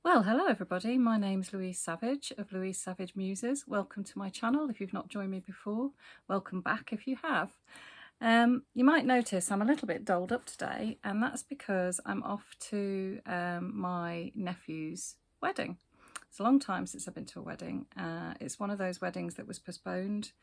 Well, hello everybody, my name's Louise Savage of Louise Savage Muses. Welcome to my channel if you've not joined me before. Welcome back if you have. You might notice I'm a little bit dolled up today, and that's because I'm off to my nephew's wedding. It's a long time since I've been to a wedding. It's one of those weddings that was postponed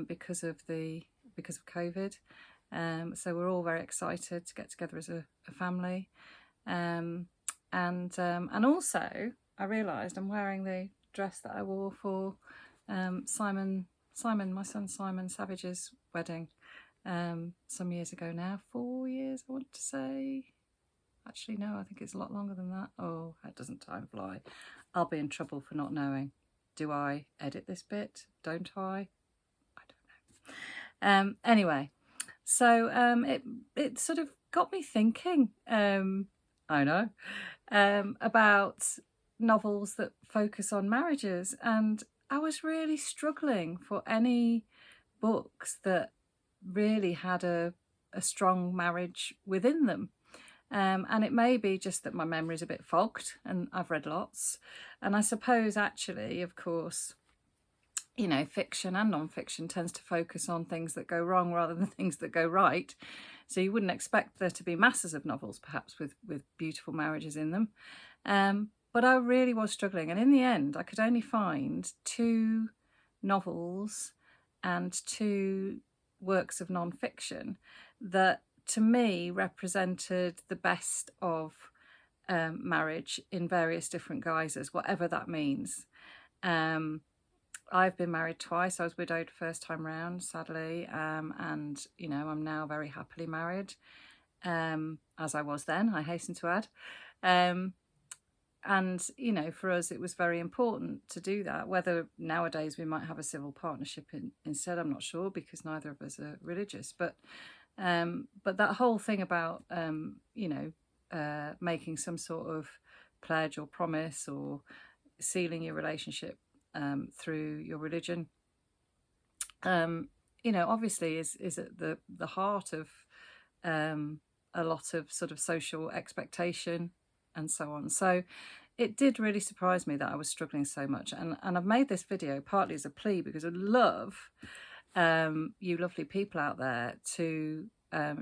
because of COVID. So we're all very excited to get together as a family. And also I realised I'm wearing the dress that I wore for my son Simon Savage's wedding some years ago now. 4 years, I want to say. Actually, no, I think it's a lot longer than that. Oh, how doesn't time fly? I'll be in trouble for not knowing. Do I edit this bit? Don't I? I don't know. Anyway, so it sort of got me thinking. I know, about novels that focus on marriages, and I was really struggling for any books that really had a strong marriage within them. And it may be just that my memory's a bit fogged and I've read lots. And I suppose actually, of course, you know, fiction and non-fiction tends to focus on things that go wrong rather than things that go right. So you wouldn't expect there to be masses of novels, perhaps, with beautiful marriages in them. But I really was struggling. And in the end, I could only find 2 novels and 2 works of non-fiction that, to me, represented the best of marriage in various different guises, whatever that means. I've been married twice. I was widowed first time round, sadly, and you know, I'm now very happily married, as I was then, I hasten to add. And you know, for us it was very important to do that. Whether nowadays we might have a civil partnership instead, I'm not sure, because neither of us are religious. But that whole thing about you know, making some sort of pledge or promise or sealing your relationship through your religion, you know, obviously is at the heart of a lot of sort of social expectation and so on. So it did really surprise me that I was struggling so much, and I've made this video partly as a plea because I'd love you lovely people out there to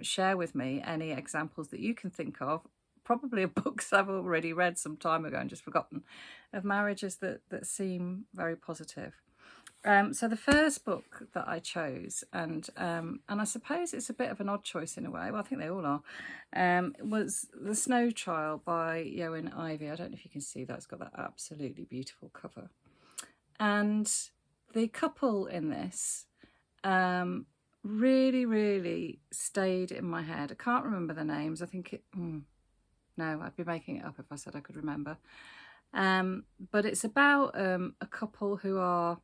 share with me any examples that you can think of, probably of books I've already read some time ago and just forgotten, of marriages that seem very positive. So the first book that I chose, and I suppose it's a bit of an odd choice in a way, well, I think they all are, was The Snow Child by Eowyn Ivey. I don't know if you can see that. It's got that absolutely beautiful cover. And the couple in this really, really stayed in my head. I can't remember the names. I think it... no, I'd be making it up if I said I could remember. But it's about a couple who are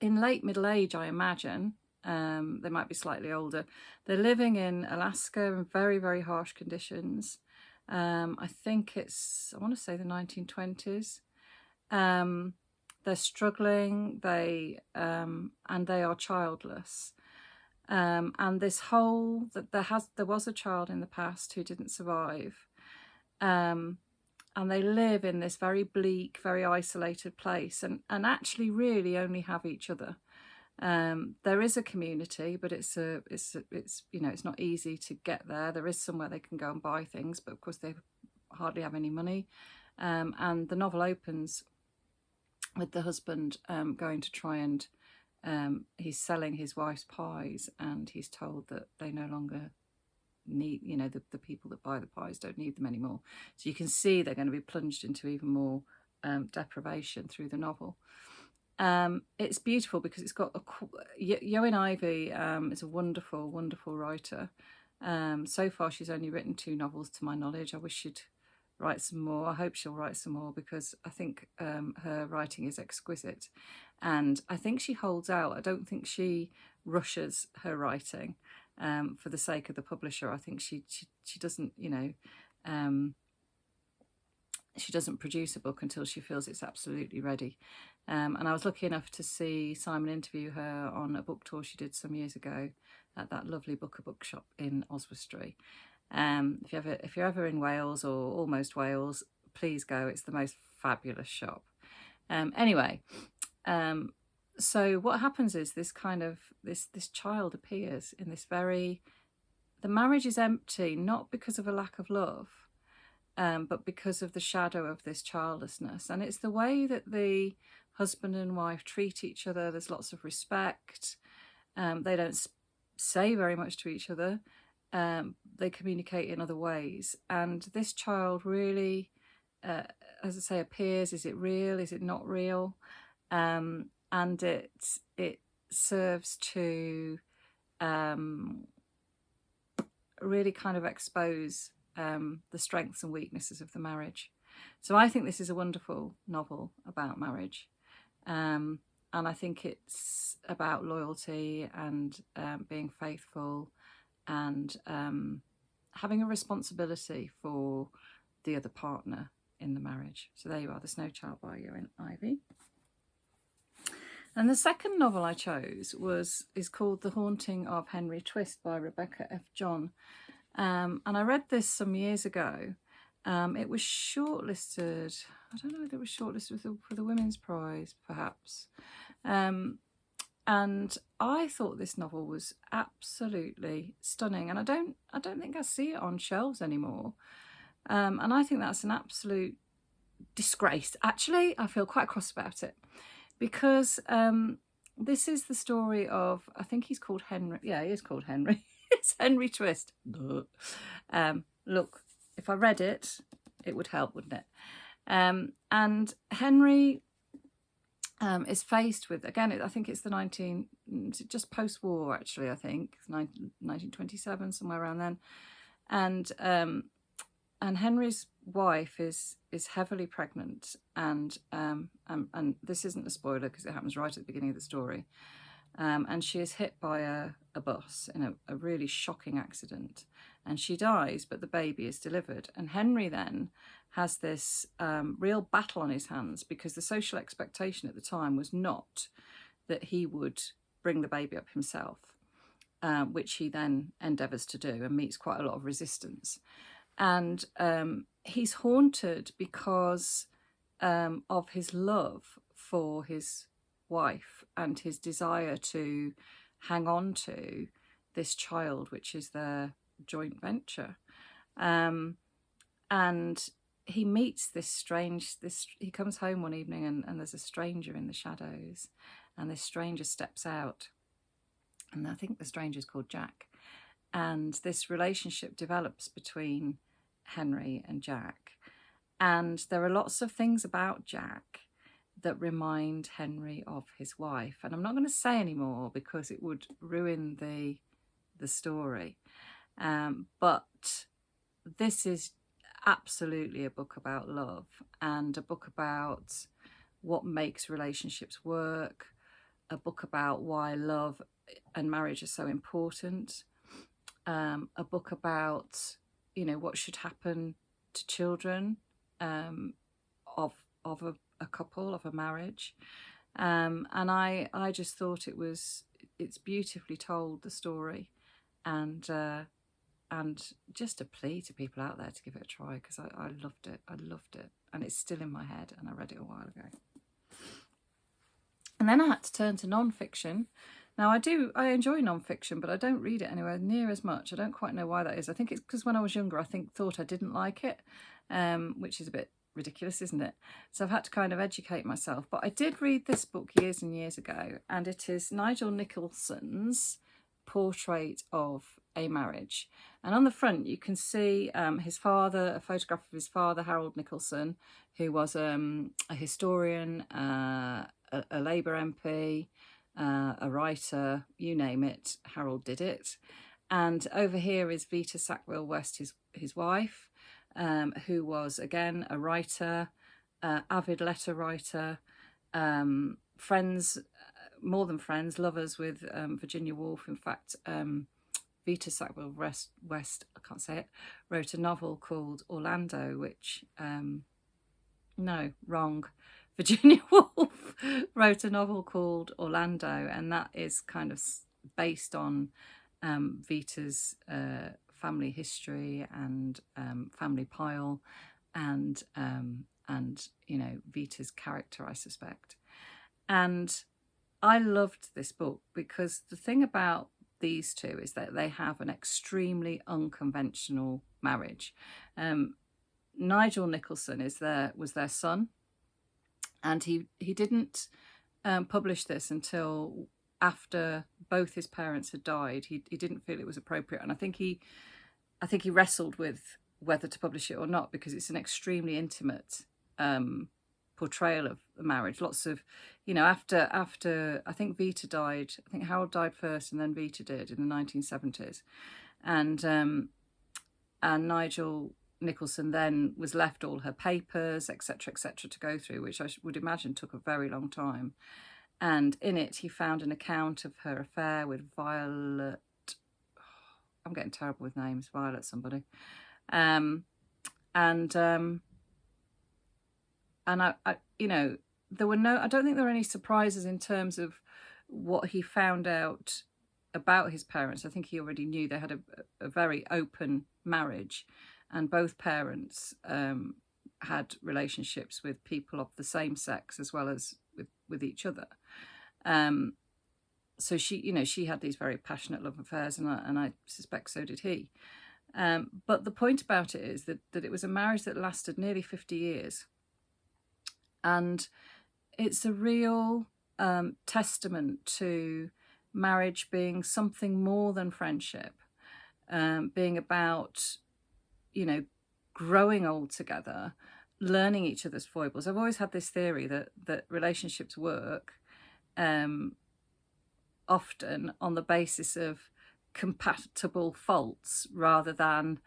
in late middle age, I imagine. They might be slightly older. They're living in Alaska in very, very harsh conditions. I think it's, I want to say the 1920s. They're struggling, and they are childless. And this whole, that there was a child in the past who didn't survive, and they live in this very bleak, very isolated place, and actually really only have each other. There is a community, but it's you know, it's not easy to get there. There is somewhere they can go and buy things, but of course they hardly have any money. And the novel opens with the husband going to try and he's selling his wife's pies, and he's told that they no longer need, you know, the people that buy the pies don't need them anymore. So you can see they're going to be plunged into even more deprivation through the novel. It's beautiful because it's got Eowyn Ivey is a wonderful, wonderful writer. So far she's only written 2 novels to my knowledge. I wish she'd write some more. I hope she'll write some more, because I think her writing is exquisite, and I think she holds out. I don't think she rushes her writing for the sake of the publisher. I think she doesn't, you know, she doesn't produce a book until she feels it's absolutely ready. And I was lucky enough to see Simon interview her on a book tour she did some years ago at that lovely bookshop in Oswestry. If you're ever in Wales or almost Wales, please go. It's the most fabulous shop. Anyway, so what happens is this kind of this child appears in this very. The marriage is empty, not because of a lack of love, but because of the shadow of this childlessness. And it's the way that the husband and wife treat each other. There's lots of respect. They don't say very much to each other. They communicate in other ways. And this child really, as I say, appears. Is it real? Is it not real? And it serves to really kind of expose the strengths and weaknesses of the marriage. So I think this is a wonderful novel about marriage. And I think it's about loyalty and being faithful and having a responsibility for the other partner in the marriage. So there you are, The Snow Child by Eowyn Ivey. And the second novel I chose is called The Haunting of Henry Twist by Rebecca F. John. And I read this some years ago. It was shortlisted, I don't know if it was shortlisted for the Women's Prize, perhaps. And I thought this novel was absolutely stunning. And I don't think I see it on shelves anymore. And I think that's an absolute disgrace. Actually, I feel quite cross about it. Because this is the story of, I think he's called Henry. Yeah, he is called Henry. It's Henry Twist. Look, if I read it, it would help, wouldn't it? And Henry is faced with, again, I think it's just post-war, actually, I think. 1927, somewhere around then. And Henry's wife is heavily pregnant, and this isn't a spoiler because it happens right at the beginning of the story. And she is hit by a bus in a really shocking accident, and she dies, but the baby is delivered. And Henry then has this real battle on his hands because the social expectation at the time was not that he would bring the baby up himself, which he then endeavours to do and meets quite a lot of resistance. And he's haunted because of his love for his wife and his desire to hang on to this child, which is their joint venture. And he meets he comes home one evening and there's a stranger in the shadows, and this stranger steps out. And I think the stranger's called Jack. And this relationship develops between Henry and Jack. And there are lots of things about Jack that remind Henry of his wife. And I'm not going to say any more because it would ruin the story. But this is absolutely a book about love and a book about what makes relationships work, a book about why love and marriage are so important, a book about, what should happen to children of a couple, of a marriage. And I just thought it's beautifully told, the story, and just a plea to people out there to give it a try, because I loved it, and it's still in my head, and I read it a while ago. And then I had to turn to non-fiction. Now I enjoy non-fiction, but I don't read it anywhere near as much. I don't quite know why that is. I think it's because when I was younger, I thought I didn't like it, which is a bit ridiculous, isn't it? So I've had to kind of educate myself. But I did read this book years and years ago, and it is Nigel Nicholson's Portrait of a Marriage. And on the front you can see his father, a photograph of his father, Harold Nicholson, who was a historian, a Labour MP, a writer, you name it, Harold did it. And over here is Vita Sackville-West, his wife, who was, again, a writer, avid letter writer, friends, more than friends, lovers with Virginia Woolf. In fact, Vita Sackville-West, I can't say it, wrote a novel called Orlando, which, no, wrong. Virginia Woolf wrote a novel called Orlando, and that is kind of based on Vita's family history and family pile, you know, Vita's character, I suspect. And I loved this book because the thing about these two is that they have an extremely unconventional marriage. Nigel Nicholson was their son, and he didn't publish this until after both his parents had died. He didn't feel it was appropriate, and I think he wrestled with whether to publish it or not, because it's an extremely intimate portrayal of the marriage. Lots of, you know, after I think Vita died, I think Harold died first and then Vita did in the 1970s, and Nigel Nicholson then was left all her papers, etc., to go through, which I would imagine took a very long time. And in it, he found an account of her affair with Violet. I'm getting terrible with names. Violet somebody. And I you know, I don't think there were any surprises in terms of what he found out about his parents. I think he already knew they had a very open marriage, and both parents had relationships with people of the same sex as well as with each other. So she had these very passionate love affairs, and I suspect so did he. But the point about it is that it was a marriage that lasted nearly 50 years. And it's a real testament to marriage being something more than friendship, being about, you know, growing old together, learning each other's foibles. I've always had this theory that relationships work often on the basis of compatible faults rather than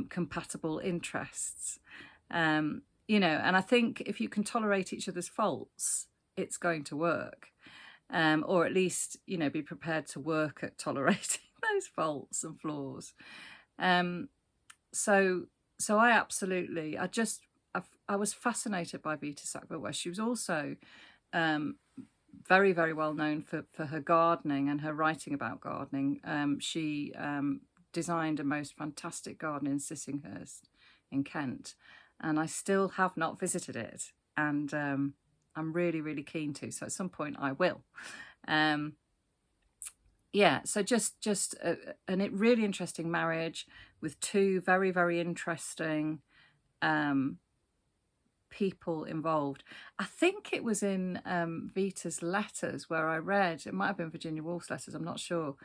compatible interests. You know, and I think if you can tolerate each other's faults, it's going to work. Or at least, you know, be prepared to work at tolerating those faults and flaws. So I absolutely, I was fascinated by Vita Sackville-West. She was also very, very well known for her gardening and her writing about gardening. She designed a most fantastic garden in Sissinghurst in Kent, and I still have not visited it, and I'm really, really keen to. So at some point I will. Yeah, so just a really interesting marriage with two very, very interesting people involved. I think it was in Vita's letters where I read, it might have been Virginia Woolf's letters, I'm not sure,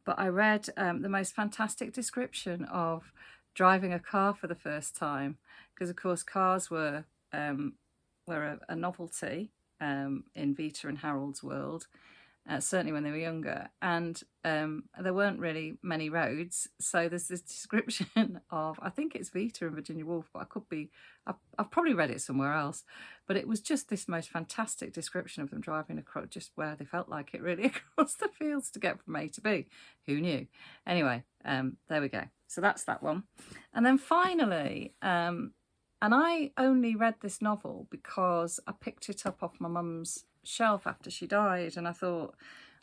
but I read the most fantastic description of driving a car for the first time, because of course cars were a novelty in Vita and Harold's world, certainly when they were younger, and there weren't really many roads. So there's this description of, I think it's Vita and Virginia Woolf, but I've probably read it somewhere else, but it was just this most fantastic description of them driving across, just where they felt like it really, across the fields to get from A to B. Who knew? Anyway, there we go. So that's that one. And then finally, and I only read this novel because I picked it up off my mum's shelf after she died, and I thought,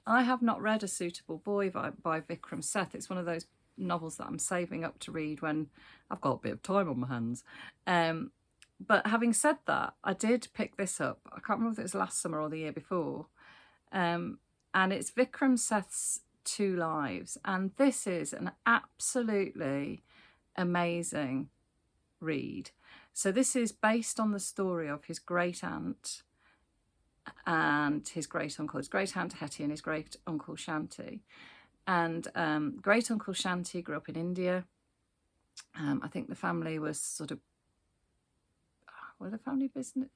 I have not read A Suitable Boy by Vikram Seth. It's one of those novels that I'm saving up to read when I've got a bit of time on my hands. But having said that, I did pick this up. I can't remember if it was last summer or the year before. And it's Vikram Seth's Two Lives. And this is an absolutely amazing read. So this is based on the story of his great aunt and his great uncle, his great aunt Hetty and his great uncle Shanti. And great uncle Shanti grew up in India. I think the family was sort of, were the family business?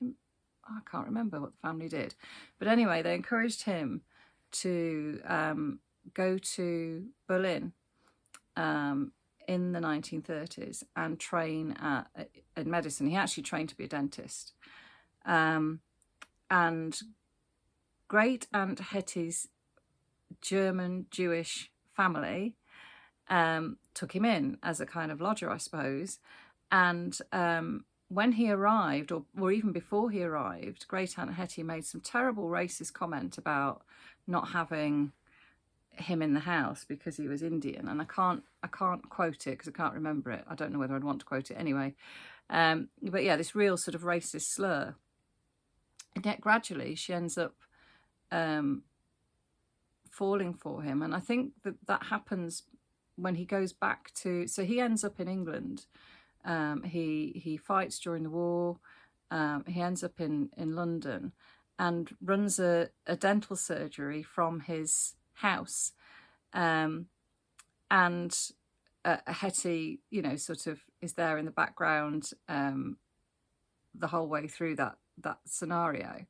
I can't remember what the family did. But anyway, they encouraged him to go to Berlin in the 1930s and train in medicine. He actually trained to be a dentist. And great aunt Hetty's German Jewish family took him in as a kind of lodger, I suppose. And when he arrived, or even before he arrived, great aunt Hetty made some terrible racist comment about not having him in the house because he was Indian. And I can't quote it because I can't remember it. I don't know whether I'd want to quote it anyway. But yeah, this real sort of racist slur. And yet gradually she ends up falling for him. And I think that happens when he goes back to, so he ends up in England. He fights during the war. He ends up in London and runs a dental surgery from his house. And Hetty, you know, sort of is there in the background the whole way through that scenario.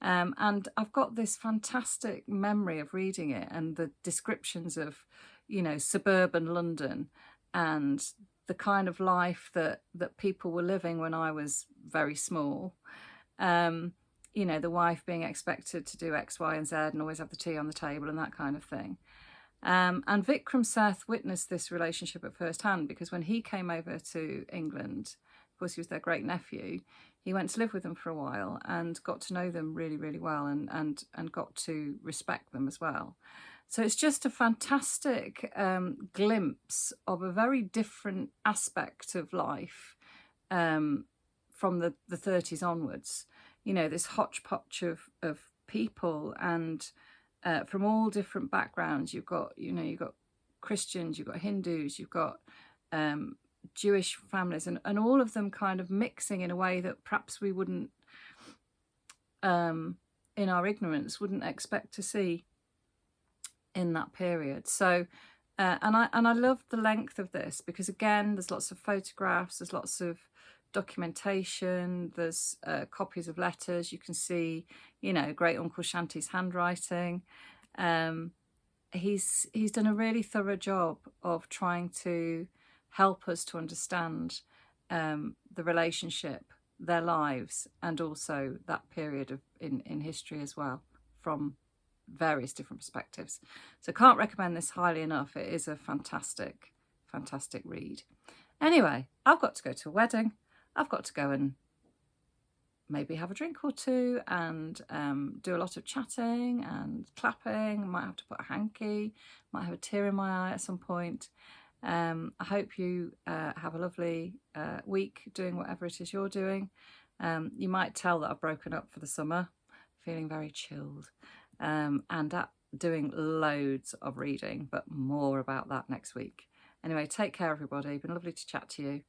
And I've got this fantastic memory of reading it and the descriptions of, you know, suburban London and the kind of life that people were living when I was very small. You know, the wife being expected to do X, Y, and Z and always have the tea on the table and that kind of thing. And Vikram Seth witnessed this relationship at first hand, because when he came over to England, of course, he was their great nephew. He went to live with them for a while and got to know them really, really well, and got to respect them as well. So it's just a fantastic glimpse of a very different aspect of life from the 30s onwards. You know, this hodgepodge of people, and from all different backgrounds. You've got Christians, you've got Hindus, you've got Jewish families, and all of them kind of mixing in a way that perhaps we wouldn't, in our ignorance, wouldn't expect to see in that period. So and I love the length of this, because again, there's lots of photographs, there's lots of documentation, there's copies of letters. You can see, you know, great Uncle Shanty's handwriting. He's done a really thorough job of trying to help us to understand the relationship, their lives, and also that period in history as well, from various different perspectives. So can't recommend this highly enough. It is a fantastic read. Anyway, I've got to go to a wedding. I've got to go and maybe have a drink or two and do a lot of chatting and clapping. Might have to put a hanky, might have a tear in my eye at some point. I hope you have a lovely week doing whatever it is you're doing. You might tell that I've broken up for the summer, feeling very chilled, and doing loads of reading, but more about that next week. Anyway, take care everybody. Been lovely to chat to you.